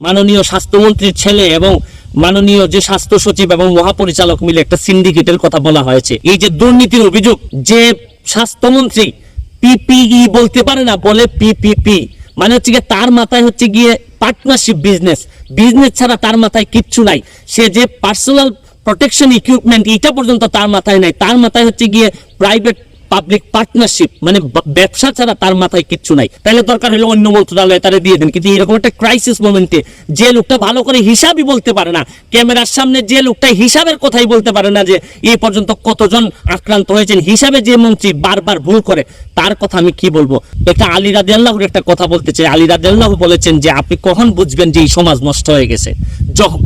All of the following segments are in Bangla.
মাননীয় স্বাস্থ্যমন্ত্রীর ছেলে এবং মাননীয় যে স্বাস্থ্য সচিব এবং মহাপরিচালক মিলে একটা সিন্ডিকেটের কথা বলা হয়েছে। এই যে দুর্নীতির অভিযোগ, যে স্বাস্থ্যমন্ত্রী পিপিই বলতে পারে না, বলে পিপিপি, মানে হচ্ছে গিয়ে তার মাথায় হচ্ছে গিয়ে পার্টনারশিপ বিজনেস ছাড়া তার মাথায় কিচ্ছু নাই। সে যে পার্সোনাল প্রোটেকশন ইকুইপমেন্ট এটা পর্যন্ত তার মাথায় নাই, তার মাথায় হচ্ছে গিয়ে প্রাইভেট পাবলিক পার্টনারশিপ, মানে ব্যবসা ছাড়া তার মাথায় কিচ্ছু নাই। তাহলে দরকার হলো অন্য মন্ত্রণালয়ে তারা দিয়ে দেন। কিন্তু এরকম একটা ক্রাইসিস মোমেন্টে যে লোকটা ভালো করে হিসাবই বলতে পারে না, ক্যামেরার সামনে যে লোকটা হিসাবের কথাই বলতে পারে না যে এই পর্যন্ত কতজন আক্রান্ত হয়েছেন, হিসাবে যে মন্ত্রী বারবার ভুল করে, তার কথা আমি কি বলবো। একটা আলী রাদিয়াল্লাহুর একটা কথা বলতে চাই। আলী রাদিয়াল্লাহু বলেছেন যে আপনি কখন বুঝবেন যে এই সমাজ নষ্ট হয়ে গেছে,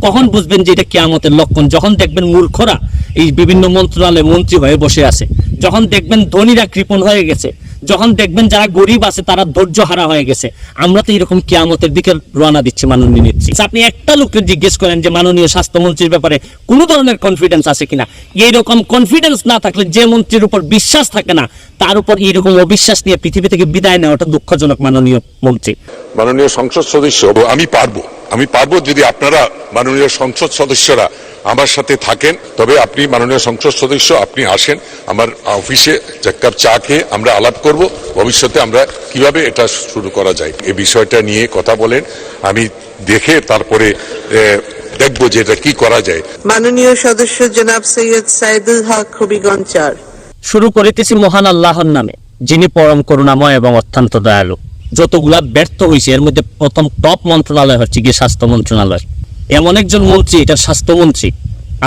কখন বুঝবেন যে এটা কিয়ামতের লক্ষণ, যখন দেখবেন মূর্খরা এই বিভিন্ন মন্ত্রণালয়ে মন্ত্রী হয়ে বসে আছে, যখন দেখবেন ধনীরা কৃপণ হয়ে গেছে, যখন দেখবেন যারা গরিব আছে তারা ধৈর্য হারা হয়ে গেছে। আমরা তো এরকম কিয়ামতের দিকে রওনা দিচ্ছি মাননীয় নেত্রী। আপনি একটা লোককে জিজ্ঞেস করেন যে মাননীয় স্বাস্থ্যমন্ত্রীর ব্যাপারে কোনো ধরনের কনফিডেন্স আছে কিনা। এইরকম কনফিডেন্স না থাকলে, যে মন্ত্রীর উপর বিশ্বাস থাকে না তার উপর এইরকম অবিশ্বাস নিয়ে পৃথিবী থেকে বিদায় নেওয়াটা দুঃখজনক। মাননীয় মন্ত্রী, মাননীয় সংসদ সদস্য, আমি পারবো যদি আপনারা মাননীয় সংসদ সদস্যরা আমার সাথে থাকেন, তবে আপনি মাননীয় সংসদ সদস্য আপনি আসেন আমার অফিসে, এক কাপ চা খেয়ে আমরা আলাপ করব ভবিষ্যতে আমরা কিভাবে এটা শুরু করা যায় এই বিষয়টা নিয়ে কথা বলেন। আমি দেখে তারপরে দেখবো যে এটা কি করা যায়। মাননীয় সদস্য জনাব সৈয়দ সাইদুল হক হবিগঞ্জ ৪। শুরু করিতেছি মহান আল্লাহর নামে, যিনি পরম করুণাময় এবং অত্যন্ত দয়ালু। যতগুলা ব্যর্থ হয়েছে এর মধ্যে প্রথম টপ মন্ত্রণালয় হচ্ছে গিয়ে স্বাস্থ্য মন্ত্রণালয়। এমন একজন মন্ত্রী, এটা স্বাস্থ্যমন্ত্রী,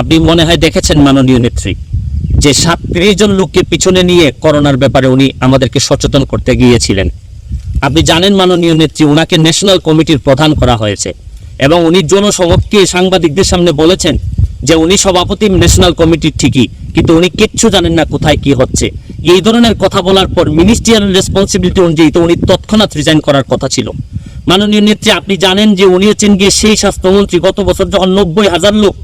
আপনি মনে হয় দেখেছেন মাননীয় নেত্রী, যে 37 জন লোককে পিছনে নিয়ে করোনার ব্যাপারে উনি আমাদেরকে সচেতন করতে গিয়েছিলেন। আপনি জানেন মাননীয় নেত্রী, উনাকে ন্যাশনাল কমিটির প্রধান করা হয়েছে এবং উনি জনসমক্ষে সাংবাদিকদের সামনে বলেছেন যে উনি সভাপতি ন্যাশনাল কমিটির ঠিকই, কিন্তু উনি কিচ্ছু জানেন না কোথায় কি হচ্ছে। এই ধরনের কথা বলার পর মিনিস্ট্রিয়াল রেসপন্সিবিলিটি অনুযায়ী তো উনি তৎক্ষণাৎ রিজাইন করার কথা ছিল। মাননীয় নেত্রী, আপনি জানেন যে উনি হচ্ছেন গিয়ে সেই স্বাস্থ্যমন্ত্রী গত বছর যখন 90,000 লোক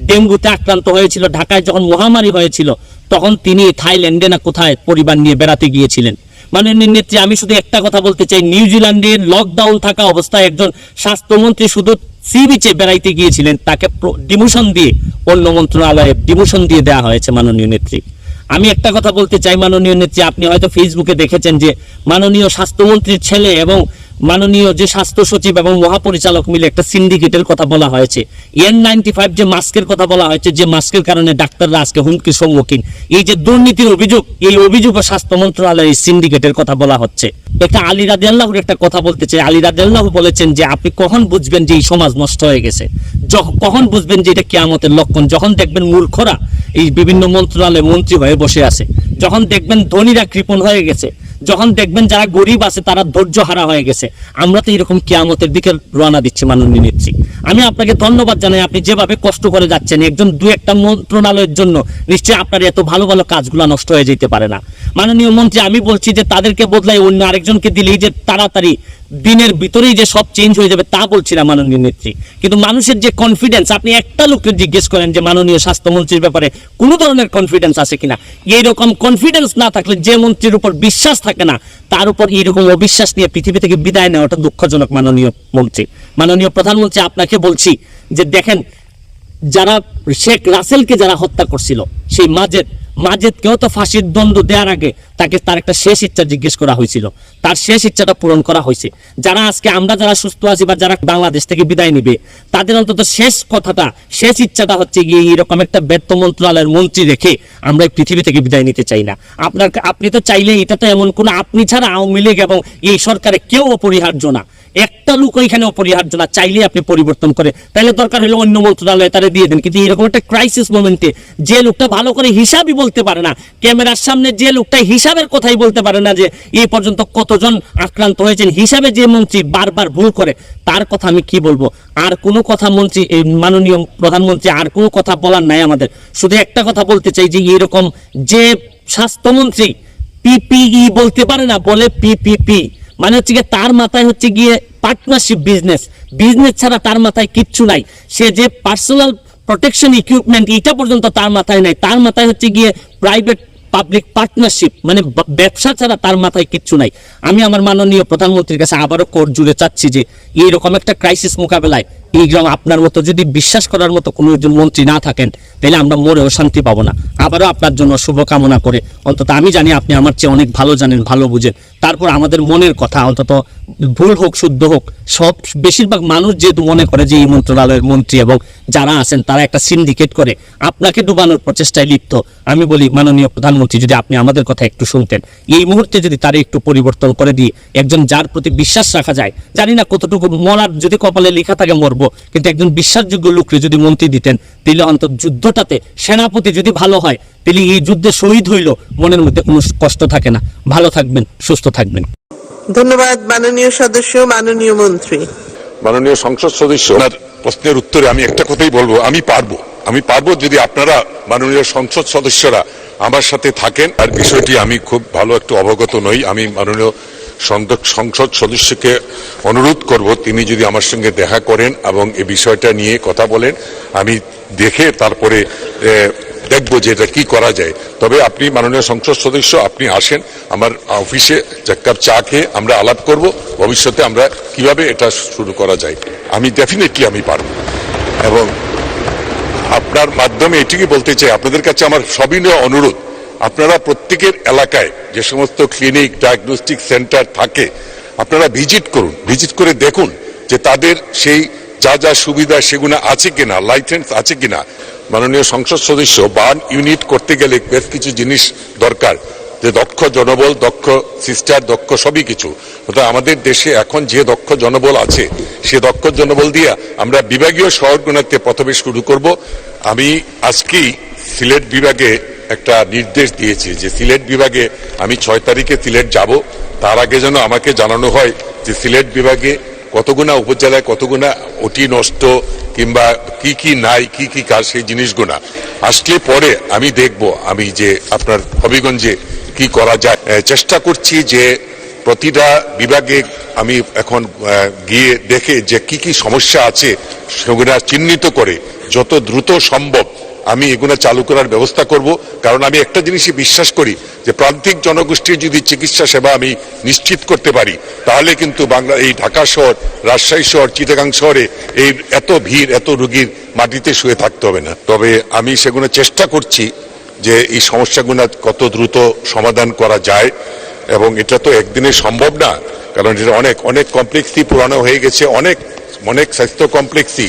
ডেঙ্গুতে আক্রান্ত হয়েছিল, ঢাকায় যখন মহামারী হয়েছিল, তখন তিনি থাইল্যান্ডে না কোথায় পরিবার নিয়ে বেড়াতে গিয়েছিলেন। মাননীয় নেত্রী, আমি শুধু একটা কথা বলতে চাই, নিউজিল্যান্ডের লকডাউন থাকা অবস্থায় একজন স্বাস্থ্যমন্ত্রী শুধু সি বিচে বেড়াইতে গিয়েছিলেন, তাকে ডিমোশন দিয়ে অন্য মন্ত্রণালয়ে ডিমোশন দিয়ে দেওয়া হয়েছে। মাননীয় নেত্রী, আমি একটা কথা বলতে চাই মাননীয় নেত্রী, আপনি হয়তো ফেসবুকে দেখেছেন যে মাননীয় স্বাস্থ্যমন্ত্রীর ছেলে এবং মাননীয় যে স্বাস্থ্য সচিব এবং মহাপরিচালক মিলে একটা সিন্ডিকেটের কথা বলা হয়েছে। N95 যে মাস্কের কথা বলা হয়েছে, যে মাস্কের কারণে ডাক্তাররা আজকে হুমকির সম্মুখীন। এই যে দুর্নীতির অভিযোগ, এই অভিযোগ স্বাস্থ্য মন্ত্রণালয়ের সিন্ডিকেটের কথা বলা হচ্ছে। একটা আলী রাদিয়াল্লাহুর একটা কথা বলতে চাই। আলী রাদিয়াল্লাহু বলেছেন যে আপনি কখন বুঝবেন যে এই সমাজ নষ্ট হয়ে গেছে, কখন বুঝবেন যে এটা কিয়ামতের লক্ষণ, যখন দেখবেন মূর্খরা এই বিভিন্ন মন্ত্রণালয়ে মন্ত্রী হয়ে বসে আছে, যখন দেখবেন ধনীরা কৃপণ হয়ে গেছে, যখন দেখবেন যারা গরিব আছে তারা ধৈর্য হারা হয়ে গেছে। আমরা তো এরকম কিয়ামতের দিকে রওনা দিচ্ছি মাননীয় নেত্রী। আমি আপনাকে ধন্যবাদ জানাই, আপনি যেভাবে কষ্ট করে যাচ্ছেন একজন দু একটা মন্ত্রণালয়ের জন্য, নিশ্চয়ই আপনার এত ভালো ভালো কাজগুলো নষ্ট হয়ে যেতে পারে না। মাননীয় মন্ত্রী, আমি বলছি যে তাদেরকে বদলাই অন্য আরেকজনকে দিলেই যে তাড়াতাড়ি দিনের ভিতরেই যে সব চেঞ্জ হয়ে যাবে তা বলছি না মাননীয় নেত্রী, কিন্তু মানুষের যে কনফিডেন্স, আপনি একটা লোককে জিজ্ঞেস করেন যে মাননীয় স্বাস্থ্যমন্ত্রীর ব্যাপারে কোনো ধরনের কনফিডেন্স আছে কিনা। এইরকম কনফিডেন্স না থাকলে, যে মন্ত্রীর উপর বিশ্বাস থাকে না তার উপর এইরকম অবিশ্বাস নিয়ে পৃথিবী থেকে বিদায় নেওয়াটা দুঃখজনক। মাননীয় মন্ত্রী, মাননীয় প্রধানমন্ত্রী, আপনাকে বলছি যে দেখেন, যারা শেখ রাসেলকে যারা হত্যা করছিল, সেই মাজেদকেও তো ফাঁসির দণ্ড দেওয়ার আগে তাকে তার একটা শেষ ইচ্ছা জিজ্ঞেস করা হয়েছিল, তার শেষ ইচ্ছাটা পূরণ করা হয়েছে। যারা আজকে আমরা যারা সুস্থ আছি বা যারা বাংলাদেশ থেকে বিদায় নিবে, তাদের অন্তত শেষ কথাটা, শেষ ইচ্ছাটা হচ্ছে গিয়ে এরকম একটা ব্যর্থ মন্ত্রণালয়ের মন্ত্রী রেখে আমরা এই পৃথিবী থেকে বিদায় নিতে চাই না। আপনি তো চাইলে, এটা তো এমন কোনো আপনি ছাড়া আওয়ামী লীগ এবং এই সরকারে কেউ অপরিহার্য না, একটা লোক এখানে অপরিহার্য না, চাইলে আপনি পরিবর্তন করে, তাহলে দরকার হলো অন্য মন্ত্রণালয়ে তারা দিয়ে দেন। কিন্তু এরকম একটা ক্রাইসিস মোমেন্টে যে লোকটা ভালো করে হিসাবই বলতে পারে না, ক্যামেরার সামনে যে লোকটা হিসাবের কথাই বলতে পারে না যে এই পর্যন্ত কতজন আক্রান্ত হয়েছেন, হিসাবে যে মন্ত্রী বারবার ভুল করে, তার কথা আমি কি বলবো। আর কোনো কথা মন্ত্রী, মাননীয় প্রধানমন্ত্রী, আর কোনো কথা বলার নাই আমাদের। শুধু একটা কথা বলতে চাই যে এরকম যে স্বাস্থ্যমন্ত্রী পিপিই বলতে পারে না, বলে পিপিপি, মানে হচ্ছে গিয়ে তার মাথায় হচ্ছে গিয়ে পার্টনারশিপ বিজনেস ছাড়া তার মাথায় কিচ্ছু নাই। সে যে পার্সোনাল প্রোটেকশন ইকুইপমেন্ট এটা পর্যন্ত তার মাথায় নাই, তার মাথায় হচ্ছে গিয়ে প্রাইভেট পাবলিক পার্টনারশিপ, মানে ব্যবসা ছাড়া তার মাথায় কিচ্ছু নাই। আমি আমার মাননীয় প্রধানমন্ত্রীর কাছে আবারও কোর্ট জুড়ে চাচ্ছি যে এইরকম একটা ক্রাইসিস মোকাবেলায় এই গ্রাম আপনার মতো যদি বিশ্বাস করার মতো কোনো একজন মন্ত্রী না থাকেন, তাহলে আমরা মরেও শান্তি পাবো না। আবারও আপনার জন্য শুভকামনা করে, অন্তত আমি জানি আপনি আমার চেয়ে অনেক ভালো জানেন, ভালো বুঝেন, তারপর আমাদের মনের কথা, অন্তত ভুল হোক শুদ্ধ হোক, সব বেশিরভাগ মানুষ যেহেতু মনে করে যে এই মন্ত্রণালয়ের মন্ত্রী এবং যারা আছেন তারা একটা সিন্ডিকেট করে আপনাকে ডুবানোর প্রচেষ্টায় লিপ্ত। আমি বলি মাননীয় প্রধানমন্ত্রী, যদি আপনি আমাদের কথা একটু শুনতেন, এই মুহূর্তে যদি তারা একটু পরিবর্তন করে দিয়ে একজন যার প্রতি বিশ্বাস রাখা যায়, জানি না কতটুকু মরার যদি কপালে লেখা থাকে মরবো, কিন্তু একজন বিশ্বাসযোগ্য লোককে যদি মন্ত্রী দিতেন, তাহলে অন্তত যুদ্ধটাতে সেনাপতি যদি ভালো হয়, তাহলে এই যুদ্ধে শহীদ হইল মনের মধ্যে কোনো কষ্ট থাকে না। ভালো থাকবেন, সুস্থ থাকবেন। ধন্যবাদ মাননীয় সদস্য, মাননীয় মন্ত্রী। মাননীয় সংসদ সদস্য, আপনার প্রশ্নের উত্তরে আমি একটা কথাই বলবো, আমি পারবো যদি আপনারা মাননীয় সংসদ সদস্যরা আমার সাথে থাকেন। আর বিষয়টি আমি খুব ভালো একটু অবগত নই। আমি মাননীয় সংসদ সদস্যকে অনুরোধ করব, তিনি যদি আমার সঙ্গে দেখা করেন এবং এই বিষয়টা নিয়ে কথা বলেন, আমি দেখে তারপরে দেখবো যে এটা কি করা যায়। তবে আপনি মাননীয় সংসদ সদস্য, আপনি আসেন আমার অফিসে, এক কাপ চা খেয়ে আমরা আলাপ করব ভবিষ্যতে আমরা কিভাবে এটা শুরু করা যায়। আমি ডেফিনেটলি আমি পারব। এবং আপনার মাধ্যমে এটিকে বলতে চাই, আপনাদের কাছে আমার সবিনয় অনুরোধ, আপনারা প্রত্যেকের এলাকায় যে সমস্ত ক্লিনিক, ডায়াগনস্টিক সেন্টার থাকে, আপনারা ভিজিট করুন, ভিজিট করে দেখুন যে তাদের সেই যা যা সুবিধা সেগুলো আছে কিনা, লাইসেন্স আছে কিনা। মাননীয় সংসদ সদস্য, বার্ন ইউনিট করতে গেলে বেশ কিছু জিনিস দরকার, যে দক্ষ জনবল, দক্ষ সিস্টার, দক্ষ সবই কিছু। অর্থাৎ আমাদের দেশে এখন যে দক্ষ জনবল আছে, সে দক্ষ জনবল দিয়ে আমরা বিভাগীয় শহরগুলোতে প্রথমে শুরু করব। আমি আজকেই সিলেট বিভাগে একটা নির্দেশ দিয়েছি যে সিলেট বিভাগে আমি 6 তারিখে সিলেট যাব। তার আগে যেন আমাকে জানানো হয় যে সিলেট বিভাগে কতগুনা উপজেলায় কতগুনা ওটি নষ্ট কিংবা কি কি নাই, কি কি কাজ, সেই জিনিসগুলা আসলে পরে আমি দেখব আমি যে আপনার হবিগঞ্জে কি করা যায়। চেষ্টা করছি যে প্রতিটা বিভাগে আমি এখন গিয়ে দেখে যে কি কি সমস্যা আছে সেগুলা চিহ্নিত করে যত দ্রুত সম্ভব আমি এগুলো চালু করার ব্যবস্থা করব। কারণ আমি একটা জিনিসই বিশ্বাস করি যে প্রান্তিক জনগোষ্ঠীর যদি চিকিৎসা সেবা আমি নিশ্চিত করতে পারি, তাহলে কিন্তু বাংলা এই ঢাকা শহর, রাজশাহী শহর, চিটাগাং শহরে এই এত ভিড়, এত রোগীর মাটিতে শুয়ে থাকতে হবে না। তবে আমি সেগুলো চেষ্টা করছি যে এই সমস্যাগুলো কত দ্রুত সমাধান করা যায়। এবং এটা তো একদিনে সম্ভব না, কারণ এটা অনেক অনেক কমপ্লেক্সি পুরানো হয়ে গেছে, অনেক অনেক স্বাস্থ্য কমপ্লেক্সি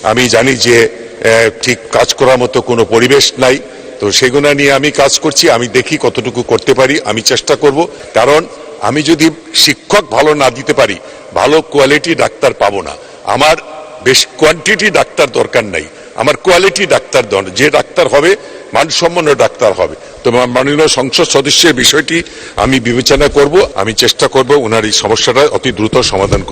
আমি জানি যে ঠিক কাজ করার মতো কোনো পরিবেশ নাই। তো সেগুলো নিয়ে আমি কাজ করছি, আমি দেখি কতটুকু করতে পারি, আমি চেষ্টা করব। কারণ আমি যদি শিক্ষক ভালো না দিতে পারি, ভালো কোয়ালিটি ডাক্তার পাবো না। আমার বেশ কোয়ান্টিটি ডাক্তার দরকার নাই, আমার কোয়ালিটি ডাক্তার দরকার। যে ডাক্তার হবে মানসম্পন্ন ডাক্তার হবে। তো মাননীয় সংসদ সদস্যের বিষয়টি আমি বিবেচনা করব, আমি চেষ্টা করব ওনার এই সমস্যাটা অতি দ্রুত সমাধান করতে।